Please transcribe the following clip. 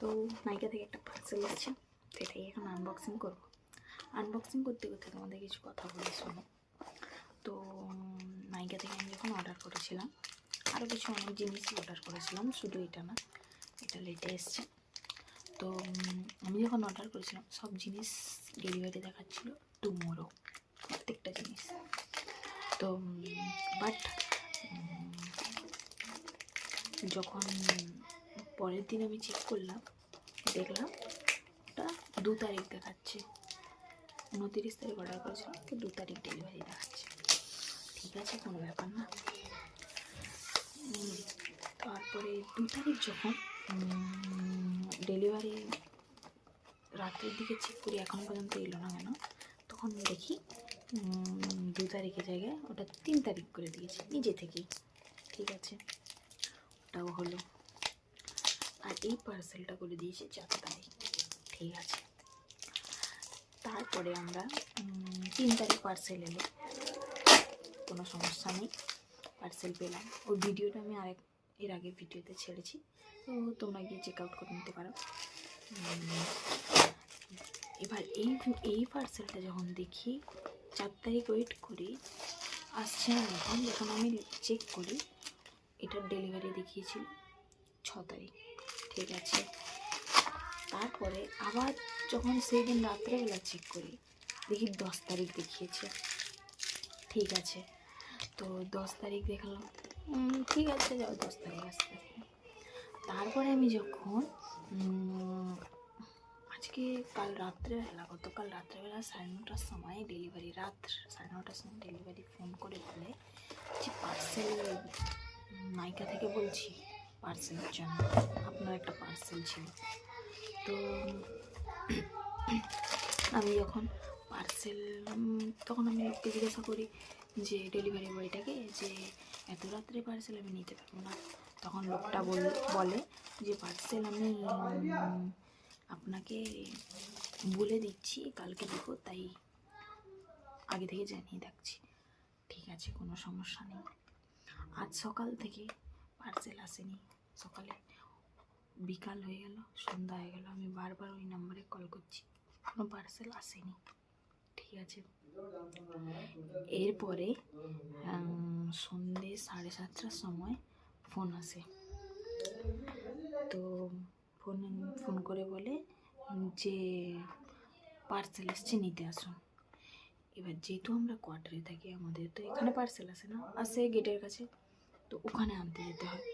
তো নাইকা থেকে একটা পার্সেল এসেছে, সেটাই এখন আনবক্সিং করব। আনবক্সিং করতে করতে তোমাদের কিছু কথা বলে শোনো। তো নাইকা থেকে আমি যখন অর্ডার করেছিলাম, আরও কিছু অনেক জিনিসই অর্ডার করেছিলাম, শুধু এটা না, এটা লেটে এসছে। তো আমি যখন অর্ডার করেছিলাম সব জিনিস ডেলিভারি দেখাচ্ছিল টুমোরো, প্রত্যেকটা জিনিস। তো বাট যখন পরের দিন আমি চেক করলাম, দেখলাম ওটা 2 তারিখ দেখাচ্ছে। 29 তারিখ অর্ডার করেছিলাম, তো 2 তারিখ ডেলিভারি দেখাচ্ছে। ঠিক আছে, কোনো ব্যাপার না। তারপরে 2 তারিখ যখন ডেলিভারি রাতের দিকে চেক করি, এখনও পর্যন্ত এলো না কেন, তখন দেখি 2 তারিখের জায়গায় ওটা 3 তারিখ করে দিয়েছে নিজে থেকেই। ঠিক আছে, ওটাও হলো। আর এই পার্সেলটা করে দিয়েছে 4 তারিখ। ঠিক আছে, তারপরে আমরা 3 তারিখ পার্সেল এলো, কোনো সমস্যা নেই, পার্সেল পেলাম। ওই ভিডিওটা আমি এর আগে ভিডিওতে ছেড়েছি, তো তোমরা গিয়ে চেক আউট করে নিতে পারো। এবার এই পার্সেলটা যখন দেখি 4 তারিখ ওয়েট করি, আসছে না। যখন আমি চেক করি, এটার ডেলিভারি দেখিয়েছিল 6 তারিখ। ঠিক আছে, তারপরে আবার যখন সেই দিন রাত্রেবেলা চেক করি, দেখি 10 তারিখ দেখিয়েছে। ঠিক আছে, তো 10 তারিখ দেখলাম, ঠিক আছে যাও 10 তারিখ আসতে। তারপরে আমি যখন গতকাল রাত্রেবেলা 9:30টার সময় ডেলিভারি, রাত 9:30টার সময় ডেলিভারি ফোন করে বলে যে পার্সেল, নাইকা থেকে বলছি পার্সেলের জন্য, আপনার একটা পার্সেল ছিল। তো আমি যখন পার্সেল, তখন আমি লোককে জিজ্ঞাসা করি যে ডেলিভারি বয়টাকে, যে এত রাত্রে পার্সেল আমি নিতে পারবো না। তখন লোকটা বলে যে পার্সেল আমি আপনাকে বলে দিচ্ছি, কালকে দেবো, তাই আগে থেকে জানিয়ে রাখছি। ঠিক আছে, কোনো সমস্যা নেই। আজ সকাল থেকে পার্সেল আসেনি। সকালে বিকাল হয়ে গেল, সন্ধ্যা হয়ে গেল, আমি বারবার ওই নাম্বারে কল করছি, কোনো পার্সেল আসেনি। ঠিক আছে, এরপরে সন্ধ্যে 7:30টার সময় ফোন আসে। তো ফোন করে বলে যে পার্সেল এসছে, নিতে আসুন। এবার যেহেতু আমরা কোয়ার্টারে থাকি, আমাদের তো এখানে পার্সেল আসে না, আসে গেটের কাছে, তো ওখানে আনতে যেতে হয়।